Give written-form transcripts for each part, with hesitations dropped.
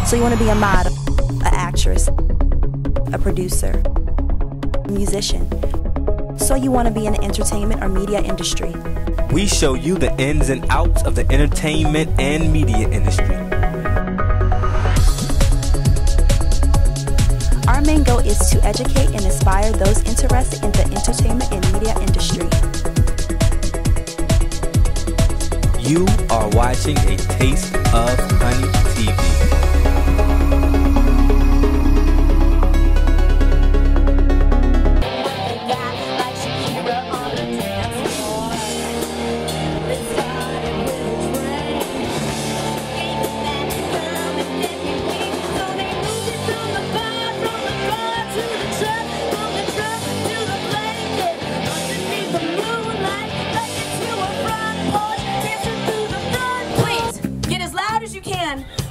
So you want to be a model, an actress, a producer, a musician. So you want to be in the entertainment or media industry. We show you the ins and outs of the entertainment and media industry. Our main goal is to educate and inspire those interested in the entertainment and media industry. You are watching a Taste of Honey TV.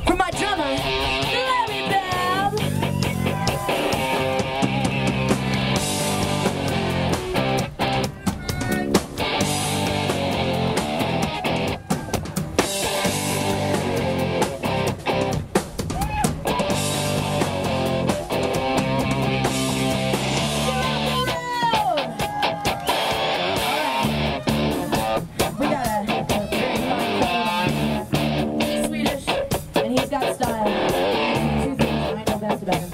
From my drummer, Larry Bell. We got a very fine crowd. He's Swedish. And he's got style. Two things I know best about him.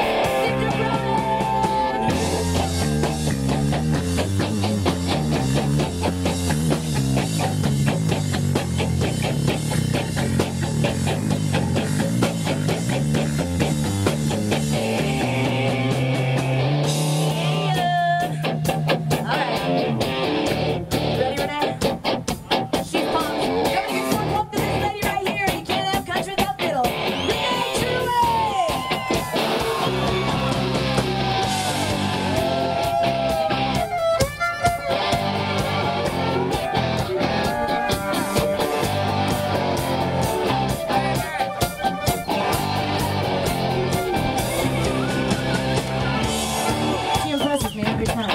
Every time.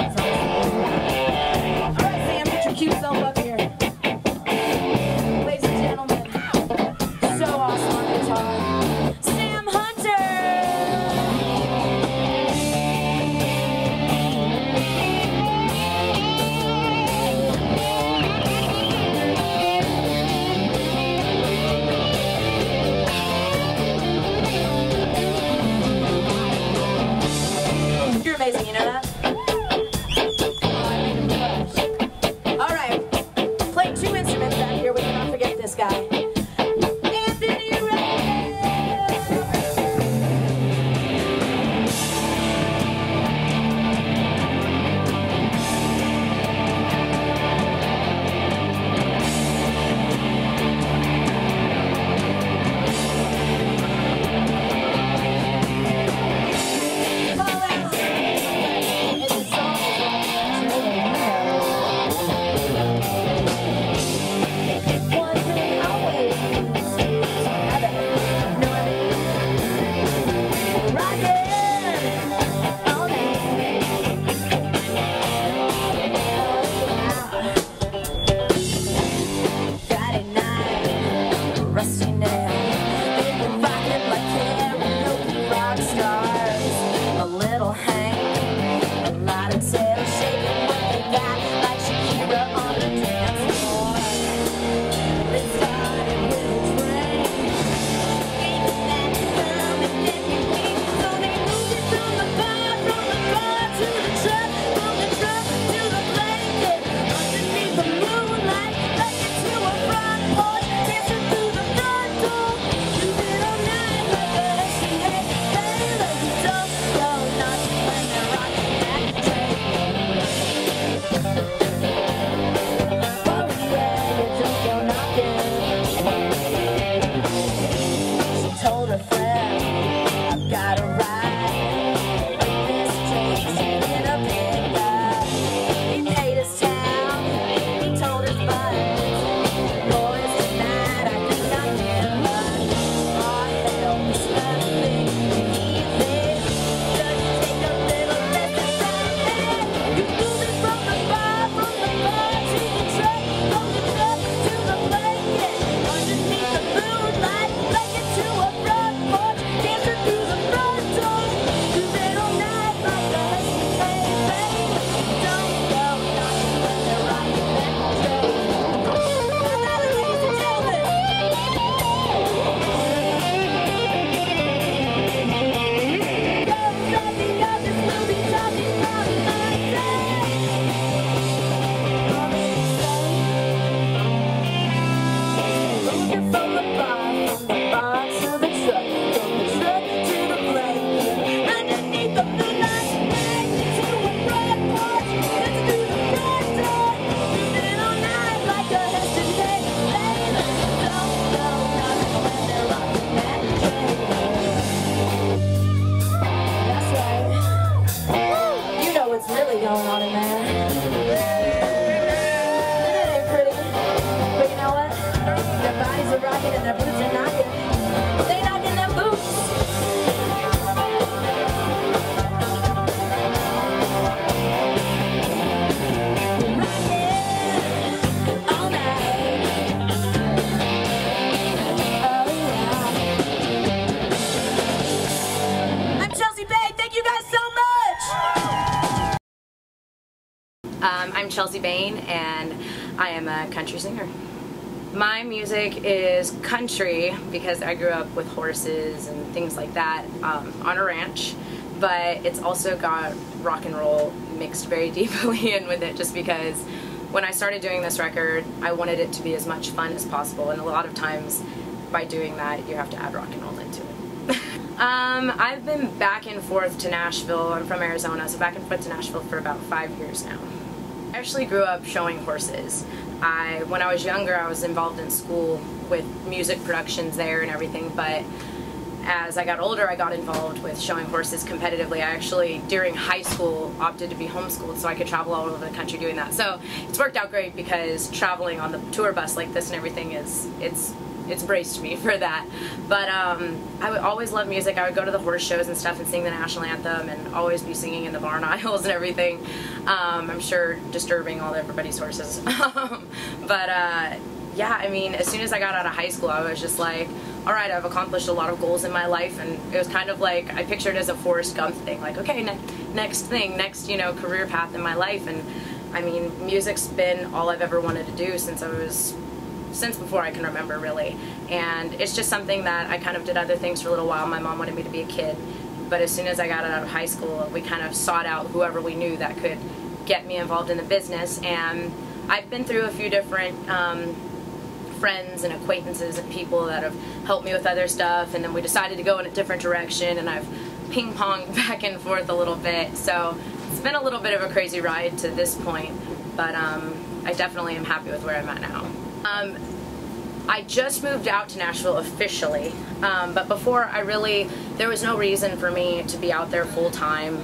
Alright, Sam, get your cute self up here. Ladies and gentlemen, so awesome on guitar, Sam Hunter! You're amazing, you know that? Two instruments out here, we cannot forget this guy. Dancing through the front door. Chelsea Bain, and I am a country singer. My music is country because I grew up with horses and things like that on a ranch, but it's also got rock and roll mixed very deeply in with it, just because when I started doing this record, I wanted it to be as much fun as possible, and a lot of times by doing that you have to add rock and roll into it. I've been back and forth to Nashville. I'm from Arizona, so back and forth to Nashville for about 5 years now. I actually grew up showing horses. When I was younger, I was involved in school with music productions there and everything, but as I got older, I got involved with showing horses competitively. I actually, during high school, opted to be homeschooled so I could travel all over the country doing that. So it's worked out great because traveling on the tour bus like this and everything it's braced me for that. But I would always love music. I would go to the horse shows and stuff and sing the national anthem and always be singing in the barn aisles and everything. I'm sure disturbing everybody's horses. But yeah, I mean, as soon as I got out of high school, I was just like, all right, I've accomplished a lot of goals in my life, and it was kind of like, I pictured it as a Forrest Gump thing, like, okay, next thing, next, you know, career path in my life. And I mean, music's been all I've ever wanted to do since before I can remember, really. And it's just something that I kind of did other things for a little while. My mom wanted me to be a kid, but as soon as I got out of high school, we kind of sought out whoever we knew that could get me involved in the business. And I've been through a few different friends and acquaintances and people that have helped me with other stuff, and then we decided to go in a different direction, and I've ping-ponged back and forth a little bit. So it's been a little bit of a crazy ride to this point, but I definitely am happy with where I'm at now. I just moved out to Nashville officially, but before there was no reason for me to be out there full time.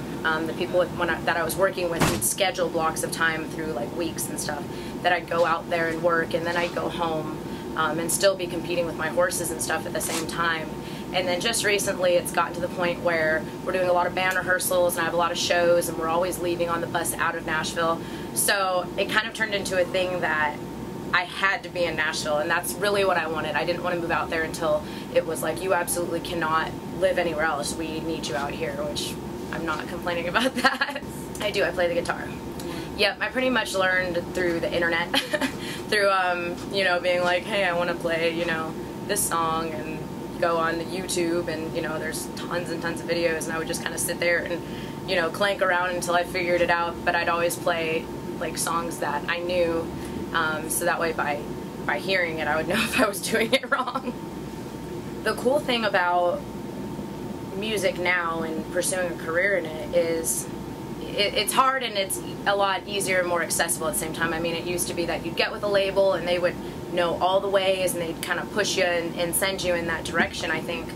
The people that I was working with would schedule blocks of time through like weeks and stuff that I'd go out there and work, and then I'd go home and still be competing with my horses and stuff at the same time. And then just recently it's gotten to the point where we're doing a lot of band rehearsals and I have a lot of shows, and we're always leaving on the bus out of Nashville. So it kind of turned into a thing that I had to be in Nashville, and that's really what I wanted. I didn't want to move out there until it was like, you absolutely cannot live anywhere else. We need you out here, which I'm not complaining about that. I play the guitar. Yep, I pretty much learned through the internet, through, you know, being like, hey, I want to play, you know, this song, and go on YouTube, and, you know, there's tons and tons of videos, and I would just kind of sit there and, you know, clank around until I figured it out. But I'd always play, like, songs that I knew, so that way by hearing it I would know if I was doing it wrong. The cool thing about music now and pursuing a career in it is it's hard, and it's a lot easier and more accessible at the same time. I mean, it used to be that you'd get with a label and they would know all the ways, and they'd kind of push you and send you in that direction, I think.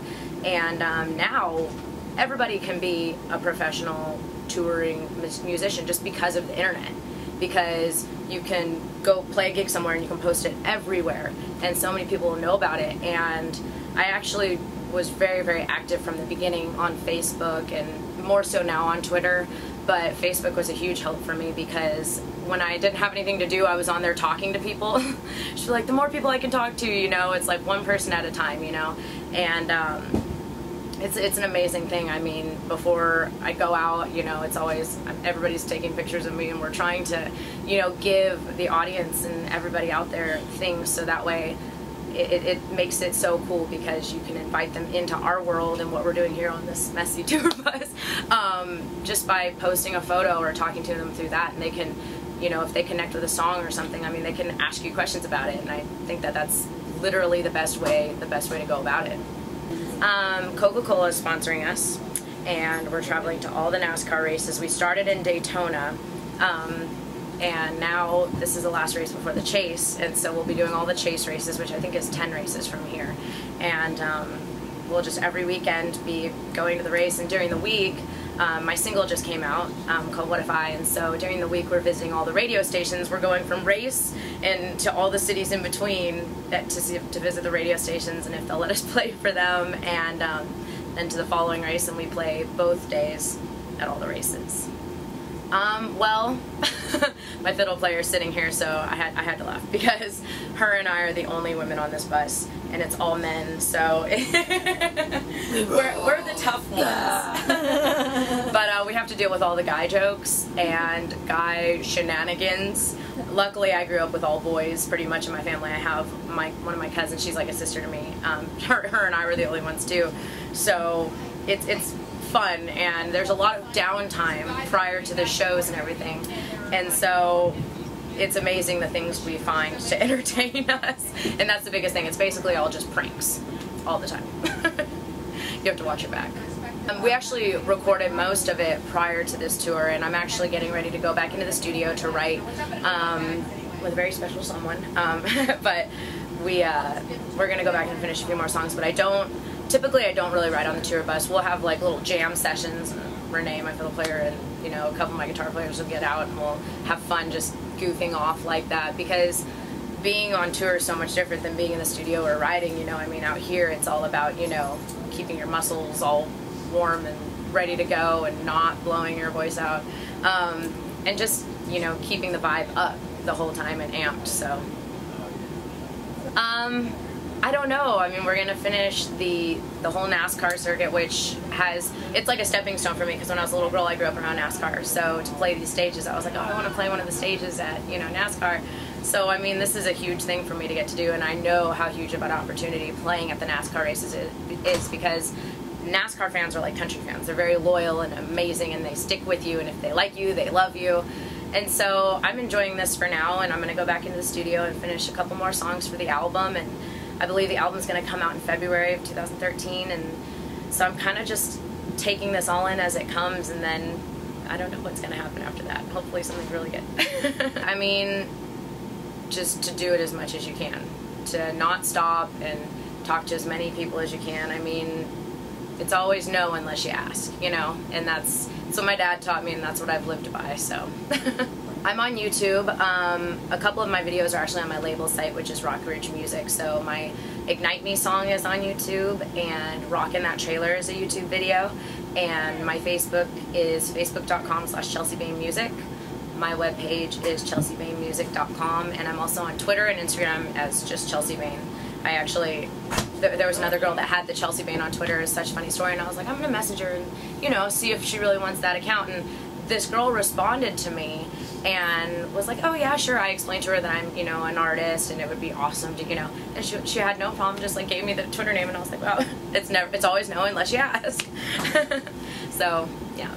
And now everybody can be a professional touring musician just because of the internet, because you can go play a gig somewhere and you can post it everywhere, and so many people will know about it. And I actually was very, very active from the beginning on Facebook, and more so now on Twitter. But Facebook was a huge help for me, because when I didn't have anything to do, I was on there talking to people. She's like, the more people I can talk to, you know, it's like one person at a time, you know. And it's an amazing thing. I mean, before I go out, you know, it's always, everybody's taking pictures of me, and we're trying to, you know, give the audience and everybody out there things, so that way it makes it so cool, because you can invite them into our world and what we're doing here on this messy tour bus, just by posting a photo or talking to them through that. And they can, you know, if they connect with a song or something, I mean, they can ask you questions about it, and I think that that's literally the best way to go about it. Coca-Cola is sponsoring us, and we're traveling to all the NASCAR races. We started in Daytona, and now this is the last race before the Chase, and so we'll be doing all the Chase races, which I think is 10 races from here. And we'll just every weekend be going to the race, and during the week, my single just came out called What If I, and so during the week we're visiting all the radio stations. We're going from race and to all the cities in between to visit the radio stations, and if they'll let us play for them, and then to the following race, and we play both days at all the races. Well, my fiddle player is sitting here, so I had to laugh because her and I are the only women on this bus, and it's all men, so we're the tough ones. But we have to deal with all the guy jokes and guy shenanigans. Luckily, I grew up with all boys pretty much in my family. I have one of my cousins, she's like a sister to me. Her and I were the only ones too, so it's fun, and there's a lot of downtime prior to the shows and everything, and so it's amazing the things we find to entertain us, and that's the biggest thing. It's basically all just pranks all the time. You have to watch your back. We actually recorded most of it prior to this tour, and I'm actually getting ready to go back into the studio to write with a very special someone, but we're gonna go back and finish a few more songs, but typically I don't really ride on the tour bus. We'll have like little jam sessions. Renee, my fiddle player, and you know, a couple of my guitar players will get out and we'll have fun just goofing off like that, because being on tour is so much different than being in the studio or riding, you know. I mean, out here it's all about, you know, keeping your muscles all warm and ready to go and not blowing your voice out, and just, you know, keeping the vibe up the whole time and amped. So I don't know. I mean, we're gonna finish the whole NASCAR circuit, which it's like a stepping stone for me, because when I was a little girl I grew up around NASCAR, so to play these stages I was like, oh, I want to play one of the stages at, you know, NASCAR. So I mean, this is a huge thing for me to get to do, and I know how huge of an opportunity playing at the NASCAR races is, because NASCAR fans are like country fans. They're very loyal and amazing, and they stick with you, and if they like you, they love you. And so I'm enjoying this for now, and I'm going to go back into the studio and finish a couple more songs for the album, and I believe the album's going to come out in February of 2013, and so I'm kind of just taking this all in as it comes, and then I don't know what's going to happen after that. Hopefully something really good. I mean, just to do it as much as you can, to not stop and talk to as many people as you can. I mean, it's always no unless you ask, you know, and that's what my dad taught me, and that's what I've lived by, so. I'm on YouTube. A couple of my videos are actually on my label site, which is Rock Ridge Music. So my Ignite Me song is on YouTube, and Rockin' That Trailer is a YouTube video. And my Facebook is facebook.com/ChelseaBainMusic. My webpage is chelseabainmusic.com, and I'm also on Twitter and Instagram as just Chelsea Bain. I actually, there was another girl that had the Chelsea Bain on Twitter. It's such a funny story, and I was like, I'm gonna message her and, you know, see if she really wants that account. And this girl responded to me and was like, oh yeah, sure. I explained to her that I'm, you know, an artist, and it would be awesome to, you know, and she had no problem, just like gave me the Twitter name, and I was like, wow, it's always no unless you ask. So yeah.